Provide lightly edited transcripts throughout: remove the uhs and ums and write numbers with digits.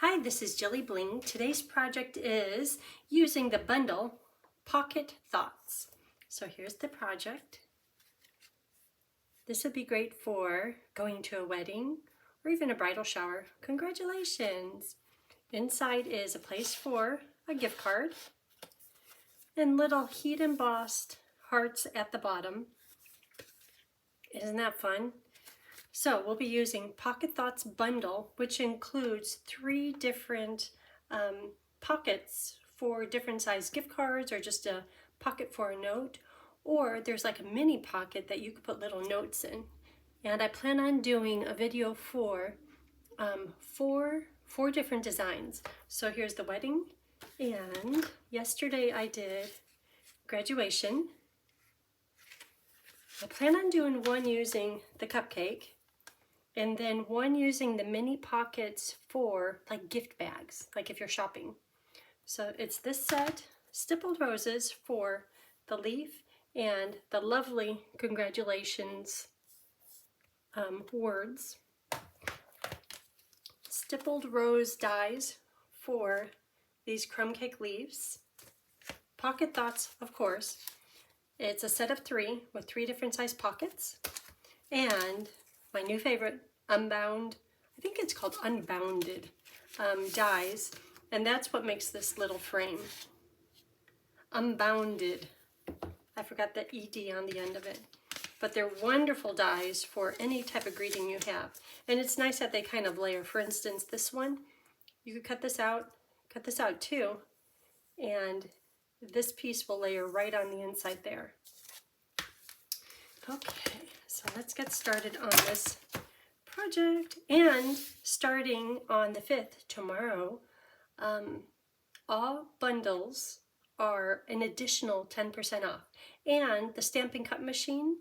Hi, this is JilliBling. Today's project is using the bundle Pocket Thoughts. So here's the project. This would be great for going to a wedding or even a bridal shower. Congratulations! Inside is a place for a gift card and little heat embossed hearts at the bottom. Isn't that fun? So we'll be using Pocket Thoughts bundle, which includes 3 different pockets for different size gift cards, or just a pocket for a note, or there's like a mini pocket that you could put little notes in. And I plan on doing a video for four different designs. So here's the wedding, and yesterday I did graduation. I plan on doing one using the cupcake, and then one using the mini pockets for like gift bags, like if you're shopping. So it's this set, stippled roses for the leaf, and the lovely congratulations words. Stippled rose dies for these crumb cake leaves. Pocket Thoughts, of course. It's a set of 3 with 3 different size pockets. And my new favorite, Unbound, I think it's called Unbounded, dies. And that's what makes this little frame. Unbounded. I forgot the ED on the end of it. But they're wonderful dies for any type of greeting you have. And it's nice that they kind of layer. For instance, this one, you could cut this out too. And this piece will layer right on the inside there. Okay, so let's get started on this project. And starting on the 5th, tomorrow, all bundles are an additional 10% off. And the Stampin' Cut machine,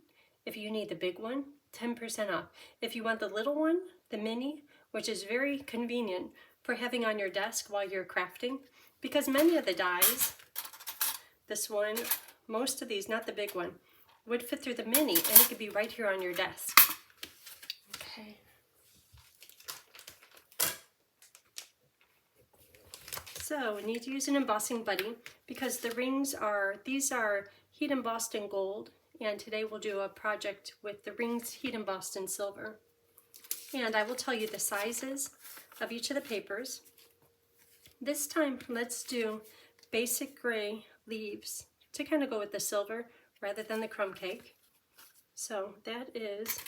if you need the big one, 10% off. If you want the little one, the mini, which is very convenient for having on your desk while you're crafting, because many of the dies, this one, most of these, not the big one, would fit through the mini, and it could be right here on your desk. Okay. So we need to use an embossing buddy because the rings these are heat embossed in gold, and today we'll do a project with the rings heat embossed in silver. And I will tell you the sizes of each of the papers. This time, let's do basic gray leaves to kind of go with the silver rather than the crumb cake. So that is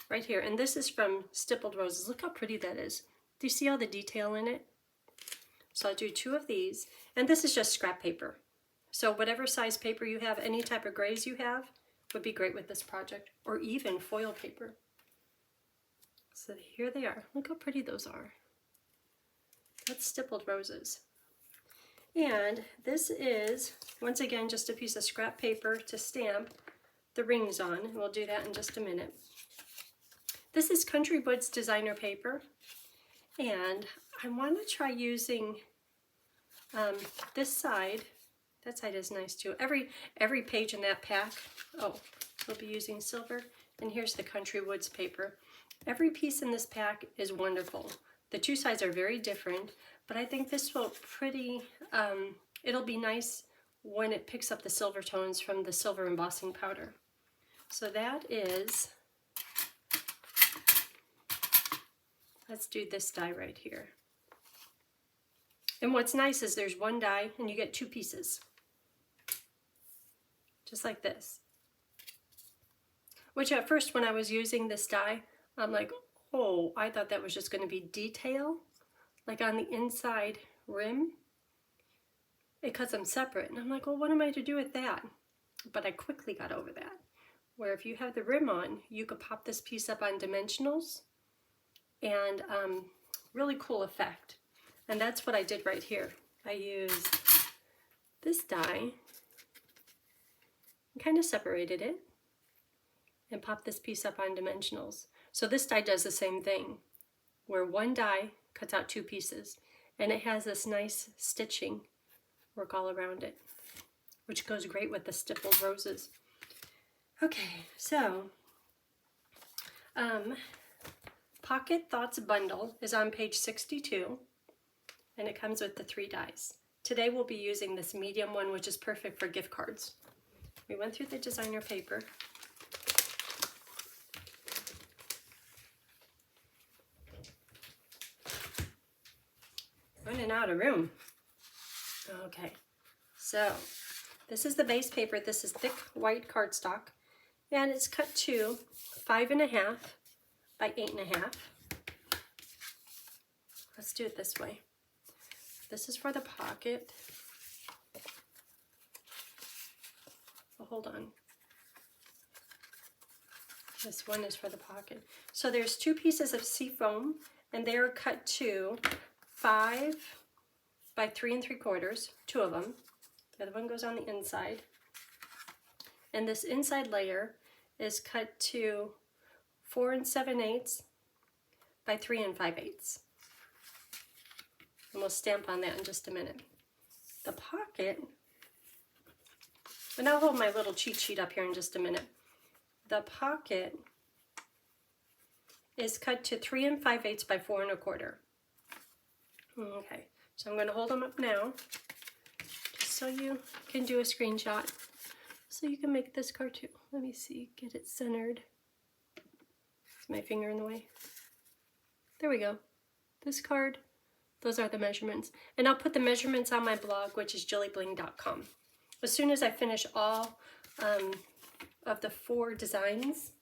right here. And this is from Stippled Roses. Look how pretty that is. Do you see all the detail in it? So I'll do 2 of these. And this is just scrap paper. So whatever size paper you have, any type of grays you have, would be great with this project. Or even foil paper. So here they are. Look how pretty those are. That's Stippled Roses. And this is, once again, just a piece of scrap paper to stamp the rings on. We'll do that in just a minute. This is Country Woods designer paper. And I want to try using this side. That side is nice too. Every page in that pack, we'll be using silver. And here's the Country Woods paper. Every piece in this pack is wonderful. The 2 sides are very different, but I think this will it'll be nice when it picks up the silver tones from the silver embossing powder. So that is, let's do this die right here. And what's nice is there's 1 die and you get 2 pieces. Just like this. Which at first when I was using this die, I'm like, oh, I thought that was just going to be detail, like on the inside rim. It cuts them separate. And I'm like, well, what am I to do with that? But I quickly got over that. Where if you have the rim on, you could pop this piece up on dimensionals, and really cool effect. And that's what I did right here. I used this die and kind of separated it and popped this piece up on dimensionals. So this die does the same thing, where 1 die cuts out 2 pieces, and it has this nice stitching work all around it, which goes great with the stippled roses. Okay, so Pocket Thoughts bundle is on page 62, and it comes with the 3 dies. Today we'll be using this medium one, which is perfect for gift cards. We went through the designer paper. Running out of room. Okay, so this is the base paper. This is thick white cardstock, and it's cut to 5.5 by 8.5. Let's do it this way. This is for the pocket. Oh, hold on. This one is for the pocket. So there's 2 pieces of seafoam, and they are cut to 5 by 3 3/4, 2 of them. The other one goes on the inside. And this inside layer is cut to 4 7/8 by 3 5/8. And we'll stamp on that in just a minute. The pocket, and I'll hold my little cheat sheet up here in just a minute. The pocket is cut to 3 5/8 by 4 1/4. Okay, so I'm going to hold them up now, just so you can do a screenshot, so you can make this card too. Let me see, get it centered. Is my finger in the way? There we go. This card, those are the measurements. And I'll put the measurements on my blog, which is JilliBling.com. As soon as I finish all of the 4 designs,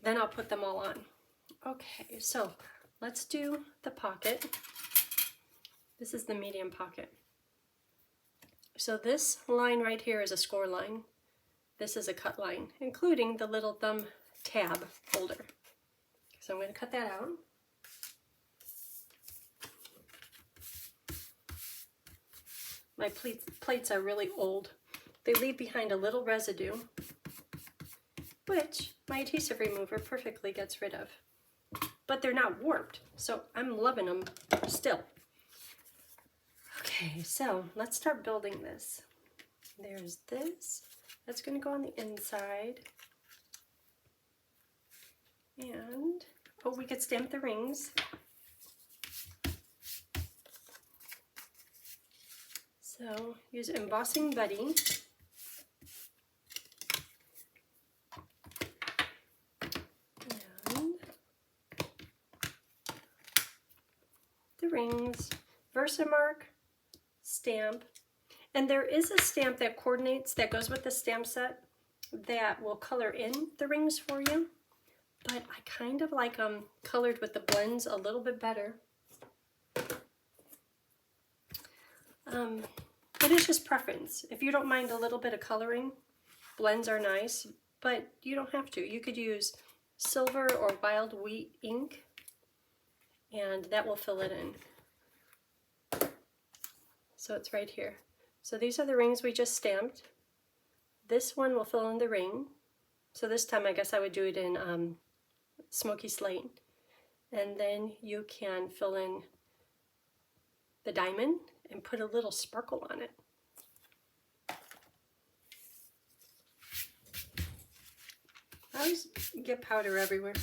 then I'll put them all on. Okay, so let's do the pocket. This is the medium pocket. So this line right here is a score line. This is a cut line, including the little thumb tab holder. So I'm going to cut that out. My plates are really old. They leave behind a little residue, which my adhesive remover perfectly gets rid of. But they're not warped, so I'm loving them still. Okay, so let's start building this. There's this. That's going to go on the inside. And, oh, we could stamp the rings. So use Embossing Buddy. And the rings, Versamark stamp. And there is a stamp that coordinates, that goes with the stamp set, that will color in the rings for you. But I kind of like them colored with the blends a little bit better. But it's just preference. If you don't mind a little bit of coloring, blends are nice, but you don't have to. You could use silver or wild wheat ink, and that will fill it in. So it's right here. So these are the rings we just stamped. This one will fill in the ring. So this time I guess I would do it in smoky slate. And then you can fill in the diamond and put a little sparkle on it. I always get powder everywhere.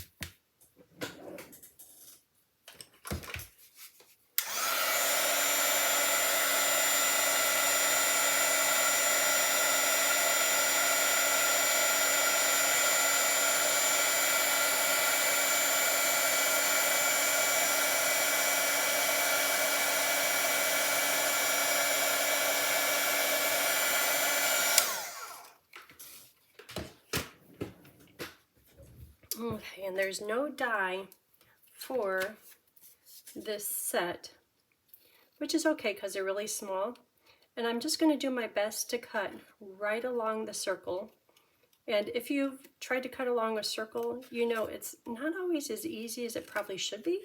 Okay, and there's no die for this set, which is okay because they're really small. And I'm just going to do my best to cut right along the circle. And if you've tried to cut along a circle, you know it's not always as easy as it probably should be.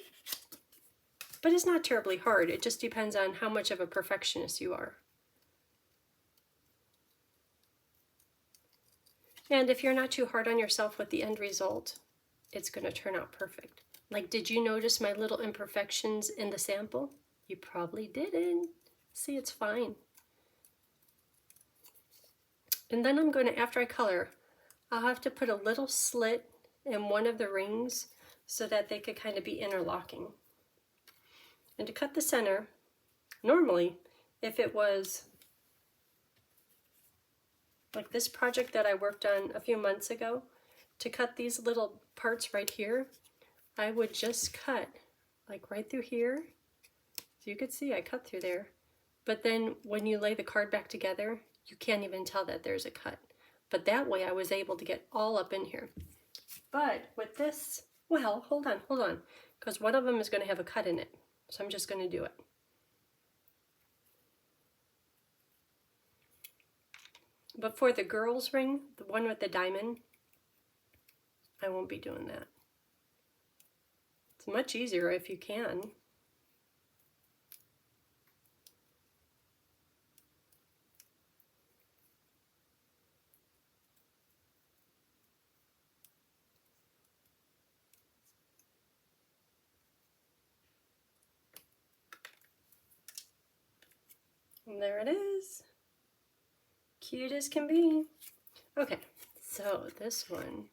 But it's not terribly hard. It just depends on how much of a perfectionist you are. And if you're not too hard on yourself with the end result, it's going to turn out perfect. Like, did you notice my little imperfections in the sample? You probably didn't. See, it's fine. And then I'm going to, after I color, I'll have to put a little slit in one of the rings so that they could kind of be interlocking. And to cut the center, normally, if it was like this project that I worked on a few months ago, to cut these little parts right here, I would just cut like right through here. So you could see I cut through there. But then when you lay the card back together, you can't even tell that there's a cut. But that way I was able to get all up in here. But with this, well, hold on, because one of them is going to have a cut in it. So I'm just going to do it. But for the girl's ring, the one with the diamond, I won't be doing that. It's much easier if you can. And there it is. Cute as can be. Okay, so this one,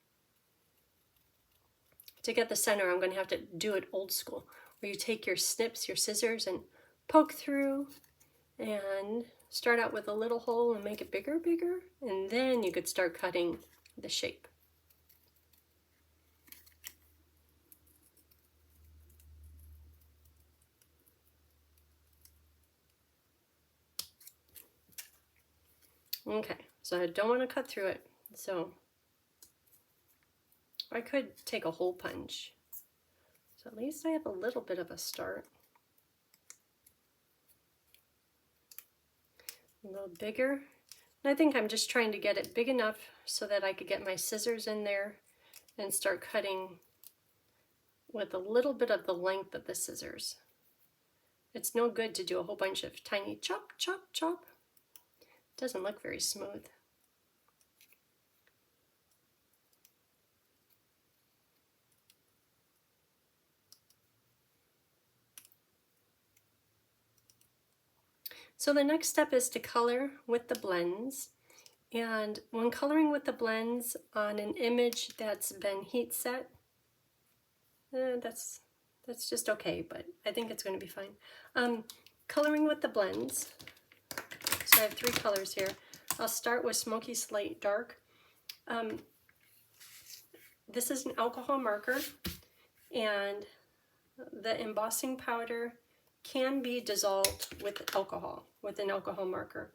to get the center, I'm going to have to do it old school, where you take your snips, your scissors, and poke through and start out with a little hole and make it bigger, and then you could start cutting the shape. Okay, so I don't want to cut through it, so I could take a hole punch. So at least I have a little bit of a start. A little bigger. And I think I'm just trying to get it big enough so that I could get my scissors in there and start cutting with a little bit of the length of the scissors. It's no good to do a whole bunch of tiny chop, chop, chop. It doesn't look very smooth. So the next step is to color with the blends. And when coloring with the blends on an image that's been heat set, that's just okay, but I think it's going to be fine. Coloring with the blends. So I have 3 colors here. I'll start with Smoky Slate Dark. This is an alcohol marker, and the embossing powder can be dissolved with alcohol, with an alcohol marker.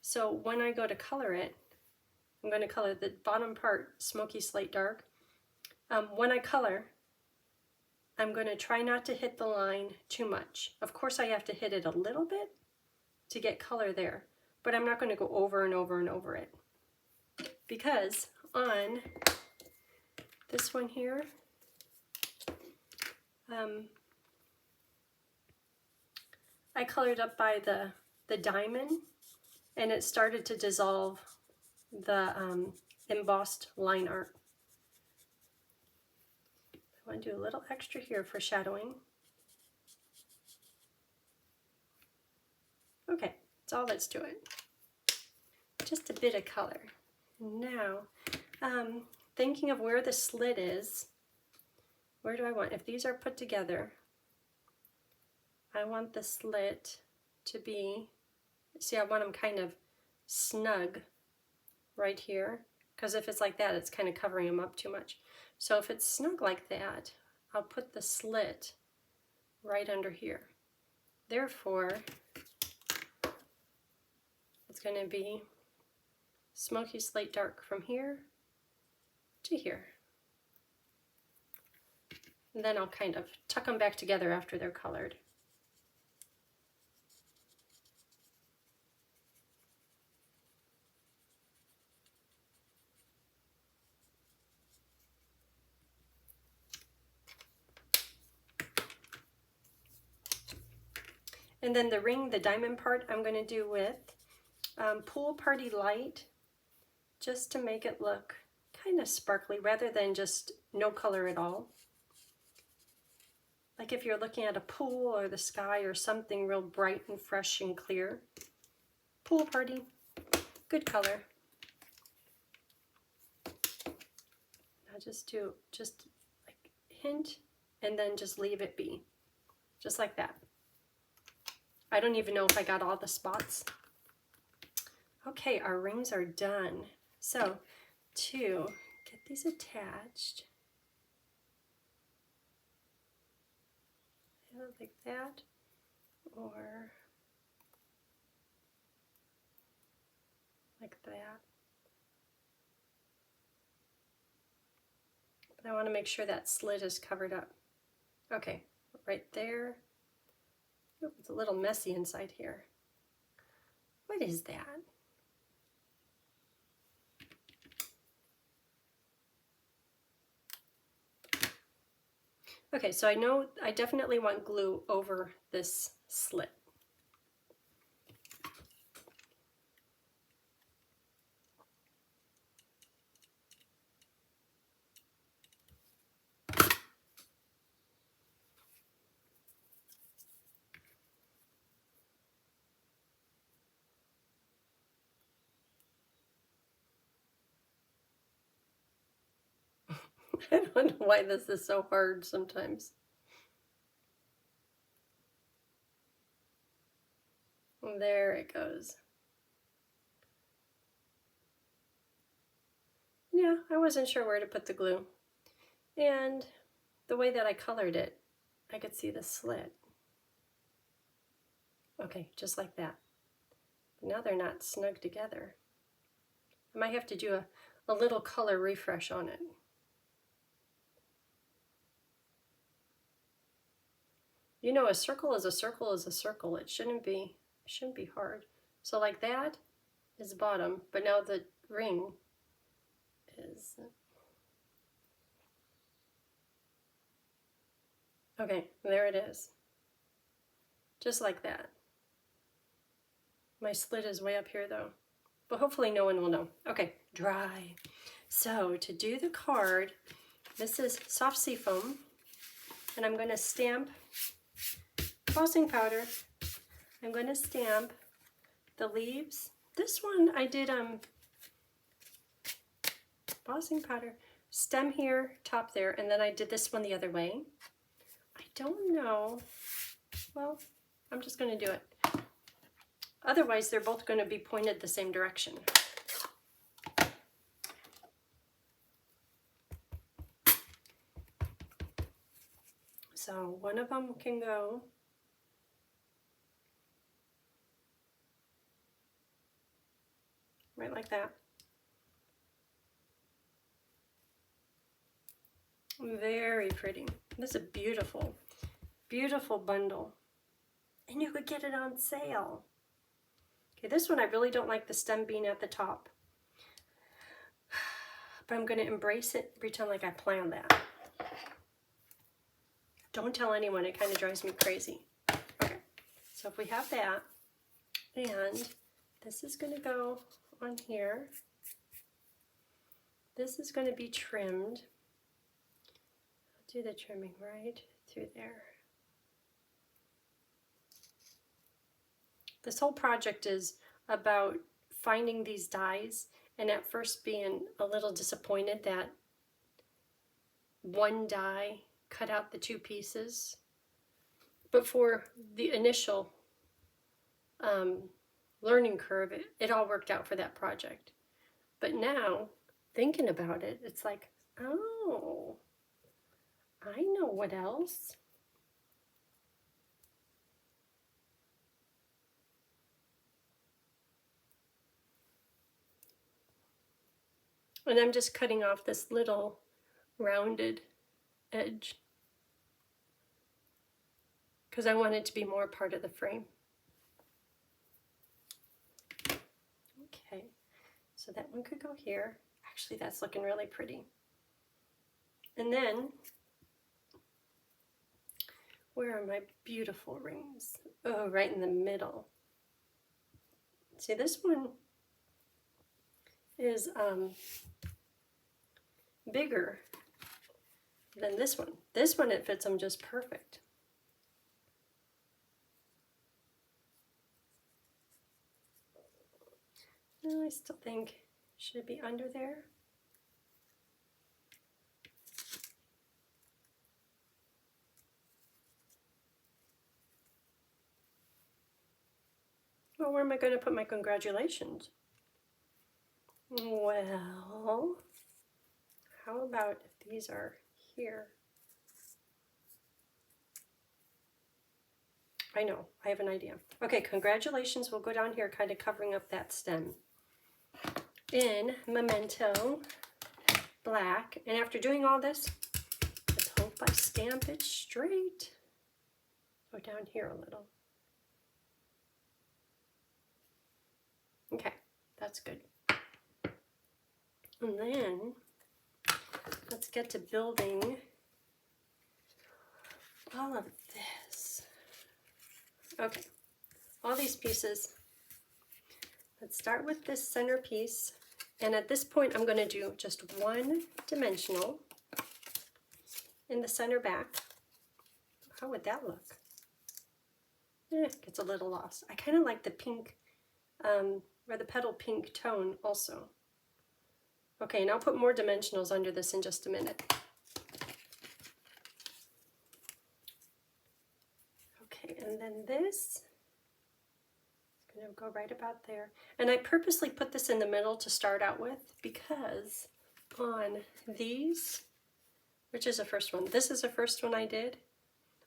So when I go to color it, I'm going to color the bottom part Smoky Slate Dark. When I color, I'm going to try not to hit the line too much. Of course I have to hit it a little bit to get color there, but I'm not going to go over and over and over it. Because on this one here, I colored up by the diamond, and it started to dissolve the embossed line art. I want to do a little extra here for shadowing. Okay, that's all that's to it. Just a bit of color. Now, thinking of where the slit is, where do I want, if these are put together, I want the slit to be, see, I want them kind of snug right here, because if it's like that, it's kind of covering them up too much. So if it's snug like that, I'll put the slit right under here. Therefore, it's going to be Smoky Slate Dark from here to here. And then I'll kind of tuck them back together after they're colored. And then the ring, the diamond part, I'm going to do with Pool Party Light, just to make it look kind of sparkly rather than just no color at all. Like if you're looking at a pool or the sky or something real bright and fresh and clear. Pool Party, good color. I'll just do just like a hint and then just leave it be, just like that. I don't even know if I got all the spots. Okay, our rings are done. So to get these attached, like that, or like that. But I want to make sure that slit is covered up. Okay, right there. Oh, it's a little messy inside here. What is that? Okay, so I know I definitely want glue over this slit. I don't know why this is so hard sometimes. There it goes. Yeah, I wasn't sure where to put the glue. And the way that I colored it, I could see the slit. Okay, just like that. But now they're not snug together. I might have to do a little color refresh on it. You know, a circle is a circle is a circle. It shouldn't be hard. So like that is bottom, but now the ring is, okay, there it is. Just like that. My slit is way up here though, but hopefully no one will know. Okay, dry. So to do the card, this is soft seafoam, and I'm going to stamp embossing powder. I'm going to stamp the leaves. This one I did embossing powder, stem here, top there, and then I did this one the other way. I don't know. Well, I'm just going to do it. Otherwise, they're both going to be pointed the same direction. So one of them can go right like that. Very pretty. This is a beautiful, beautiful bundle. And you could get it on sale. Okay, this one I really don't like the stem being at the top. But I'm going to embrace it, pretend like I planned that. Don't tell anyone, it kind of drives me crazy. Okay, so if we have that, and this is going to go on here. This is going to be trimmed. I'll do the trimming right through there. This whole project is about finding these dies and at first being a little disappointed that one die cut out the two pieces. But for the initial learning curve, it all worked out for that project. But now, thinking about it, it's like, oh, I know what else. And I'm just cutting off this little rounded edge because I want it to be more part of the frame. Okay, so that one could go here. Actually, that's looking really pretty. And then, where are my beautiful rings? Oh, right in the middle. See, this one is bigger than this one. This one, it fits them just perfect. No, I still think, should it be under there? Well, where am I going to put my congratulations? Well, how about if these are here? I know, I have an idea. Okay, congratulations will go down here, kind of covering up that stem. In Memento Black, and after doing all this, let's hope I stamp it straight. Go down here a little. Okay, that's good. And then let's get to building all of this. Okay, all these pieces. Let's start with this center piece. And at this point, I'm going to do just one dimensional in the center back. How would that look? It gets a little lost. I kind of like the pink, or the petal pink tone also. Okay, and I'll put more dimensionals under this in just a minute. Okay, and then this is going to go right about there. And I purposely put this in the middle to start out with because on these, which is the first one, this is the first one I did,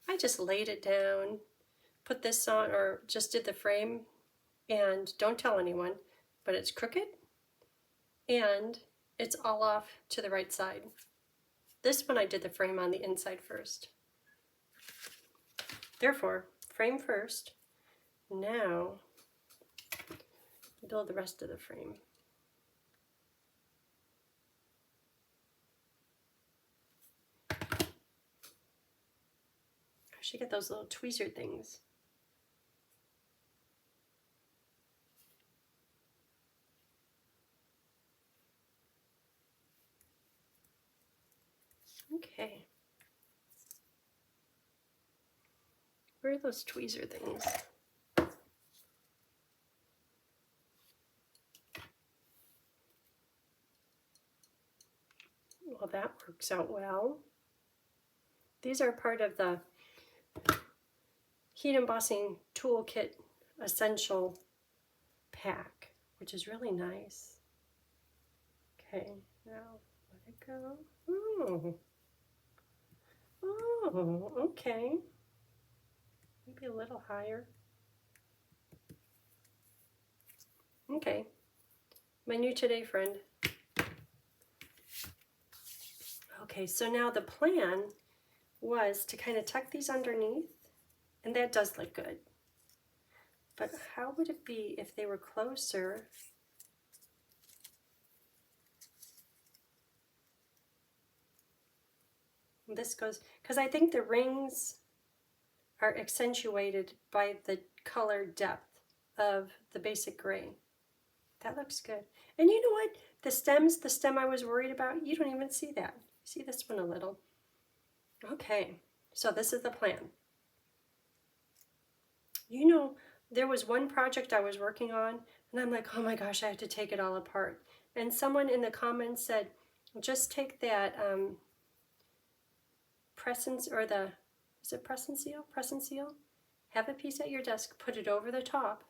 I just laid it down, put this on, or just did the frame, and don't tell anyone, but it's crooked and it's all off to the right side. This one I did the frame on the inside first. Therefore, frame first. Now, build the rest of the frame. I should get those little tweezer things. Okay. Where are those tweezer things? Well, that works out well. These are part of the Heat Embossing Toolkit Essential Pack, which is really nice. Okay, now let it go. Oh, okay. Maybe a little higher. Okay, my new today friend. Okay, so now the plan was to kind of tuck these underneath, and that does look good. But how would it be if they were closer? This goes, because I think the rings are accentuated by the color depth of the basic gray. That looks good. And you know what? The stem I was worried about, you don't even see that. See this one a little. Okay, so this is the plan. You know, there was one project I was working on, and I'm like, oh my gosh, I have to take it all apart. And someone in the comments said, just take that press and seal? Press and seal? Have a piece at your desk, put it over the top,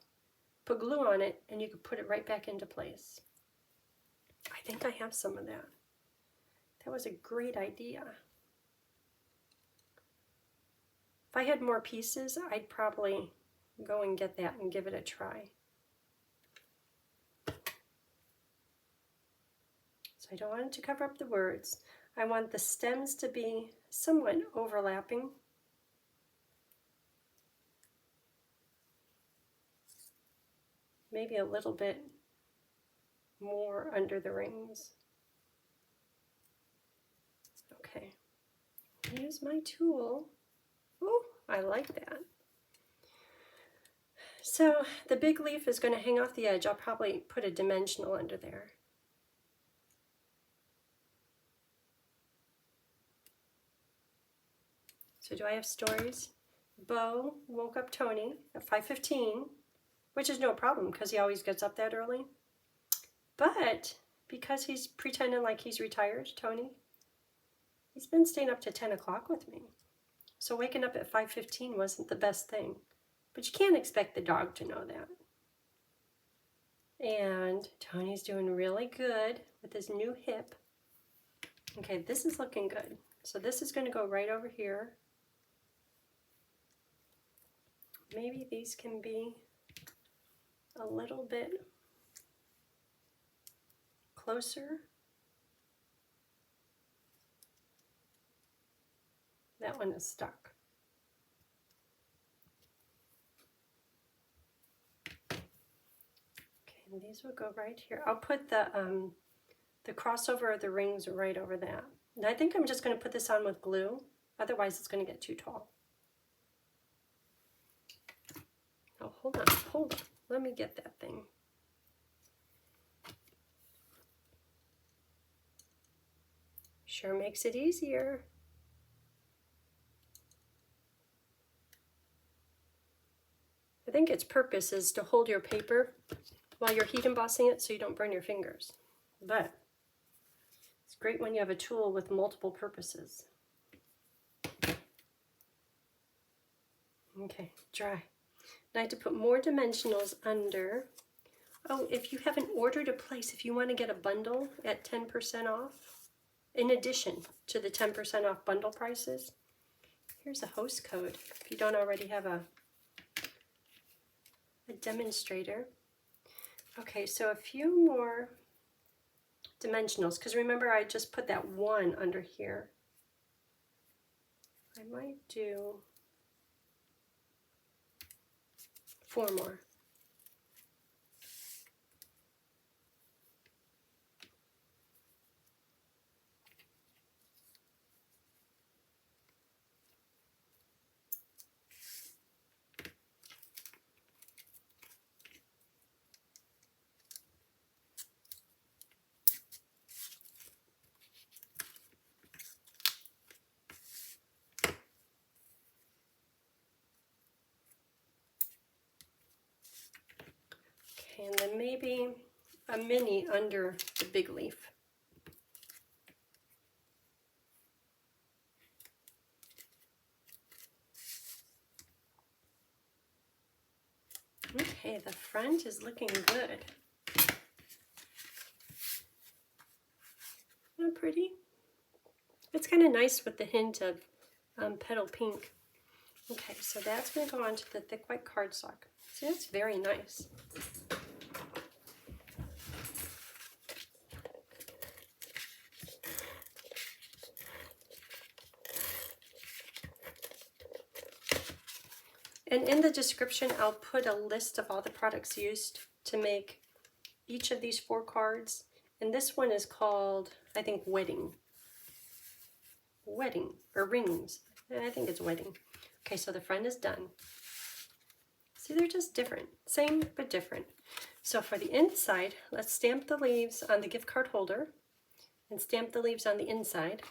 put glue on it, and you can put it right back into place. I think I have some of that. That was a great idea. If I had more pieces, I'd probably go and get that and give it a try. So I don't want it to cover up the words. I want the stems to be somewhat overlapping. Maybe a little bit more under the rings. Okay, use my tool. Oh, I like that. So the big leaf is going to hang off the edge. I'll probably put a dimensional under there. So do I have stories? Bo woke up Tony at 5:15, which is no problem because he always gets up that early. But because he's pretending like he's retired, Tony, he's been staying up to 10 o'clock with me. So waking up at 5:15 wasn't the best thing. But you can't expect the dog to know that. And Tony's doing really good with his new hip. Okay, this is looking good. So this is going to go right over here. Maybe these can be a little bit closer. That one is stuck. Okay, and these will go right here. I'll put the crossover of the rings right over that. And I think I'm just going to put this on with glue, otherwise it's going to get too tall. Oh, hold on. Let me get that thing. Sure makes it easier. I think its purpose is to hold your paper while you're heat embossing it so you don't burn your fingers. But it's great when you have a tool with multiple purposes. Okay, dry. Now I have to put more dimensionals under. Oh, if you haven't ordered a place, if you want to get a bundle at 10% off, in addition to the 10% off bundle prices, here's a host code if you don't already have a demonstrator. Okay, so a few more dimensionals, because remember I just put that one under here. I might do 4 more. And then maybe a mini under the big leaf. Okay, the front is looking good. Isn't that pretty? It's kind of nice with the hint of petal pink. Okay, so that's going to go onto the thick white cardstock. See, that's very nice. And in the description, I'll put a list of all the products used to make each of these 4 cards. And this one is called, I think, Wedding. Wedding, or Rings. I think it's Wedding. Okay, so the front is done. See, they're just different. Same, but different. So for the inside, let's stamp the leaves on the gift card holder and stamp the leaves on the inside.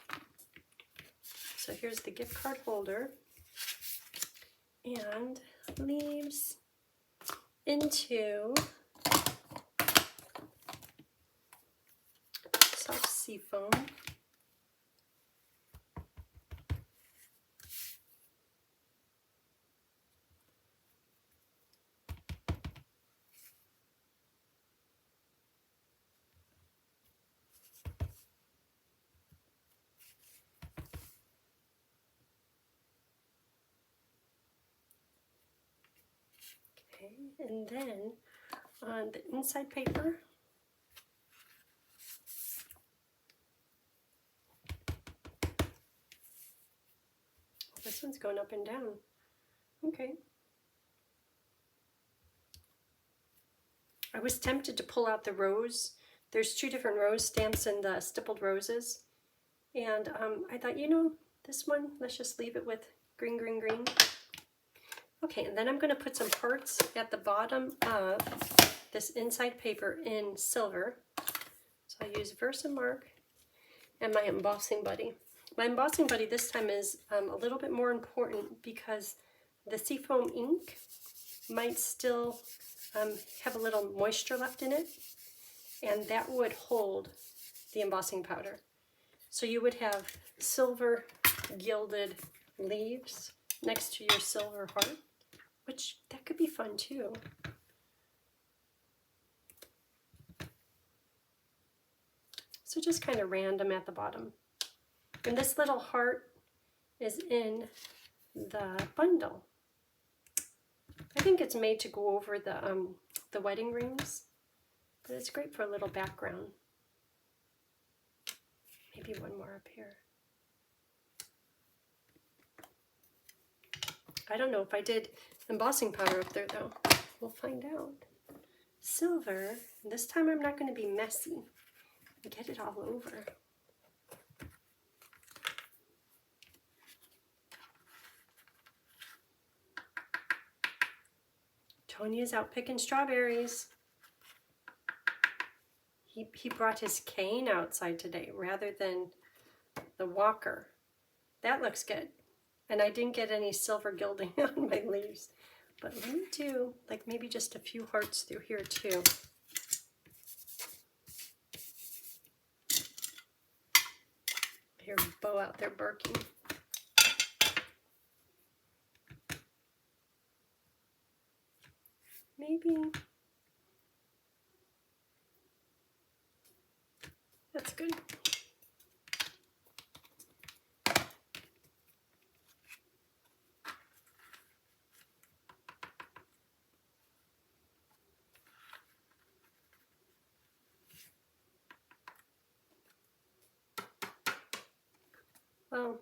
So here's the gift card holder. And leaves into soft sea foam. Okay, and then on the inside paper, this one's going up and down. Okay. I was tempted to pull out the rose. There's 2 different rose stamps in the stippled roses. And I thought, you know, this one, let's just leave it with green, green, green. Okay, and then I'm going to put some hearts at the bottom of this inside paper in silver. So I use Versamark and my embossing buddy. My embossing buddy this time is a little bit more important because the seafoam ink might still have a little moisture left in it, and that would hold the embossing powder. So you would have silver gilded leaves next to your silver heart, which that could be fun too. So just kind of random at the bottom. And this little heart is in the bundle. I think it's made to go over the wedding rings, but it's great for a little background. Maybe one more up here. I don't know if I did embossing powder up there though. We'll find out. Silver. This time I'm not going to be messy. Get it all over. Tony is out picking strawberries. He brought his cane outside today rather than the walker. That looks good. And I didn't get any silver gilding on my leaves. But let me do like maybe just a few hearts through here too. I hear Bo out there barking. Maybe. That's good. Well,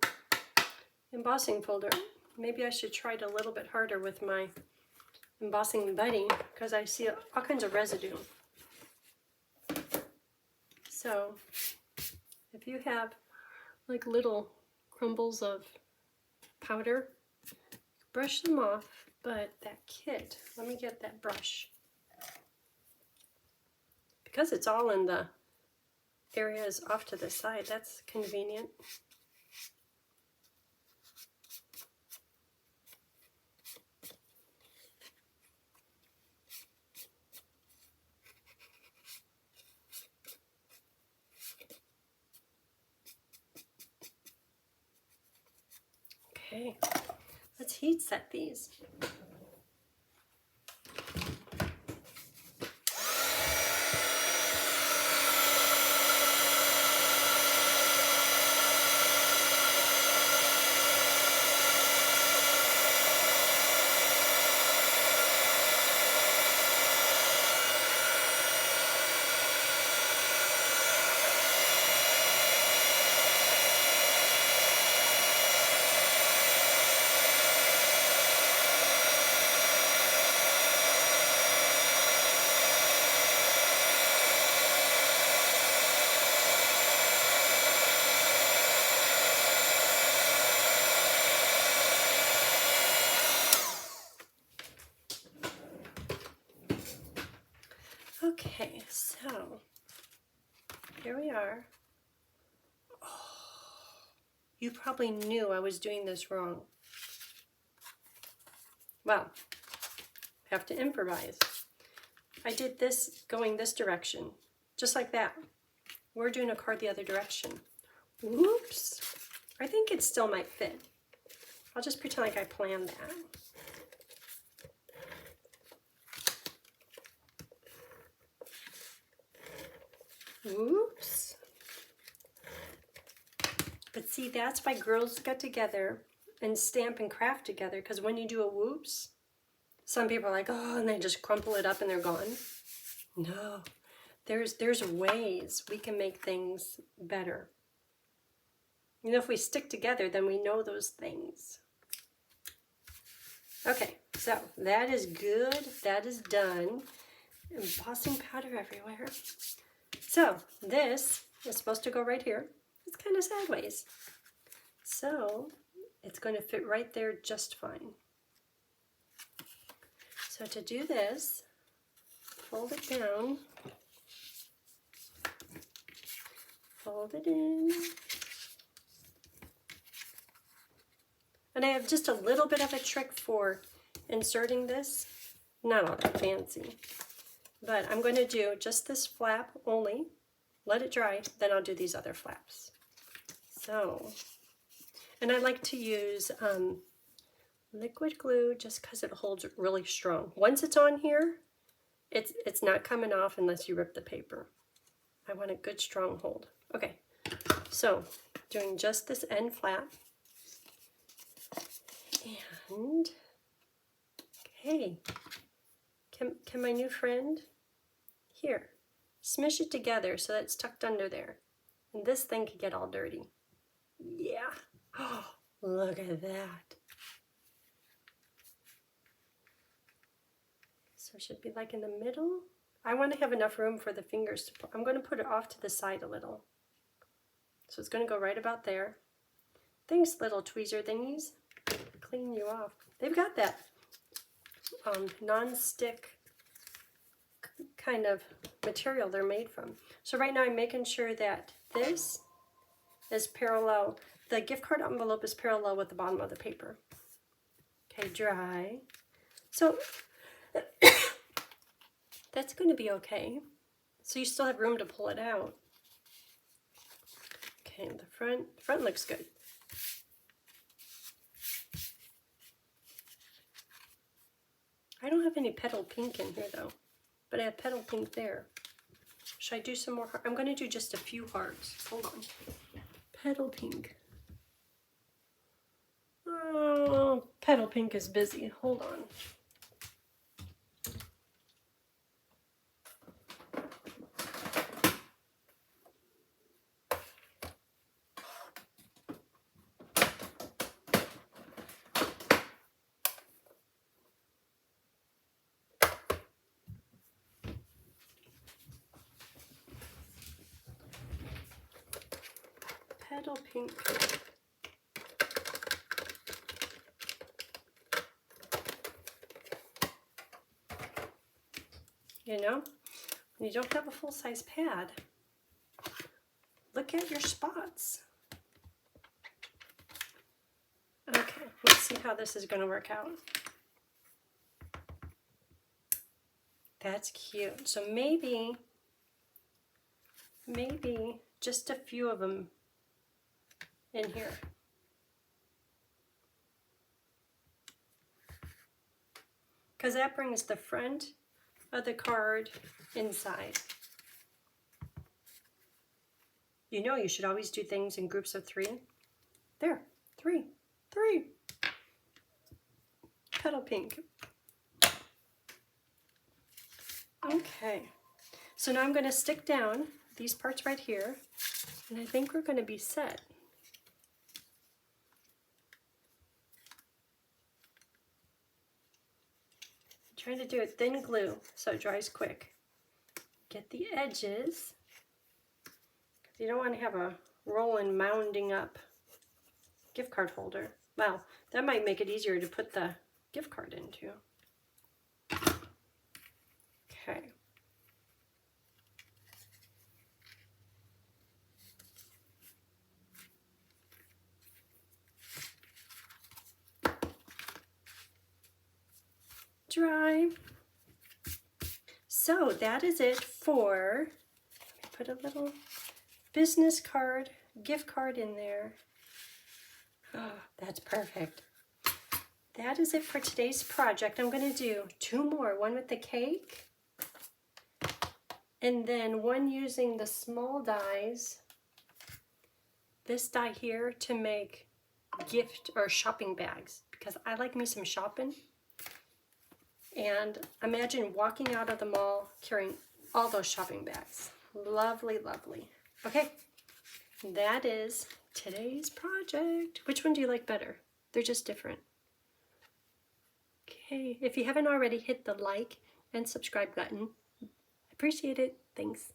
embossing folder. Maybe I should try it a little bit harder with my embossing buddy because I see all kinds of residue. So if you have like little crumbles of powder, brush them off. But that kit, let me get that brush. Because it's all in the areas off to the side, that's convenient. Okay, let's heat set these. Okay, so here we are. Oh, you probably knew I was doing this wrong. Well, have to improvise. I did this going this direction, just like that. We're doing a card the other direction. Whoops. I think it still might fit. I'll just pretend like I planned that. Whoops. But see, that's why girls get together and stamp and craft together, because when you do a whoops, some people are like, oh, and they just crumple it up and they're gone. No, there's ways we can make things better. You know, if we stick together, then we know those things. Okay, so that is good. That is done. Embossing powder everywhere. So this is supposed to go right here. It's kind of sideways. So it's going to fit right there just fine. So to do this, fold it down, fold it in. And I have just a little bit of a trick for inserting this. Not all that fancy. But I'm going to do just this flap only, let it dry, then I'll do these other flaps. So, and I like to use liquid glue just because it holds really strong. Once it's on here, it's not coming off unless you rip the paper. I want a good strong hold. Okay, so doing just this end flap. And, okay, can my new friend, here, smush it together so that it's tucked under there. And this thing could get all dirty. Yeah, oh, look at that. So it should be like in the middle. I want to have enough room for the fingers to put. I'm going to put it off to the side a little. So it's going to go right about there. Thanks, little tweezer thingies. Clean you off. They've got that non-stick kind of material they're made from. So right now I'm making sure that this is parallel. The gift card envelope is parallel with the bottom of the paper. Okay, dry. So that's going to be okay. So you still have room to pull it out. Okay, the front looks good. I don't have any petal pink in here though, but I have petal pink there. Should I do some more? I'm going to do just a few hearts. Hold on. Petal pink. Oh, petal pink is busy. Hold on. Petal pink. You know, when you don't have a full-size pad, look at your spots. Okay, let's see how this is going to work out. That's cute. So maybe just a few of them in here. Because that brings the front of the card inside. You know you should always do things in groups of 3. There, 3. Petal pink. Okay, so now I'm going to stick down these parts right here, and I think we're going to be set. I'm trying to do it thin glue so it dries quick. Get the edges, because you don't want to have a rolling, mounding up gift card holder. Well, that might make it easier to put the gift card into. Okay. Dry. So that is it for, put a little business card, gift card in there. Oh, that's perfect. That is it for today's project. I'm going to do 2 more, one with the cake, and then one using the small dies, this die here, to make gift or shopping bags, because I like me some shopping. And imagine walking out of the mall carrying all those shopping bags. Lovely, lovely. Okay, that is today's project. Which one do you like better? They're just different. Okay, if you haven't already, hit the like and subscribe button. I appreciate it. Thanks.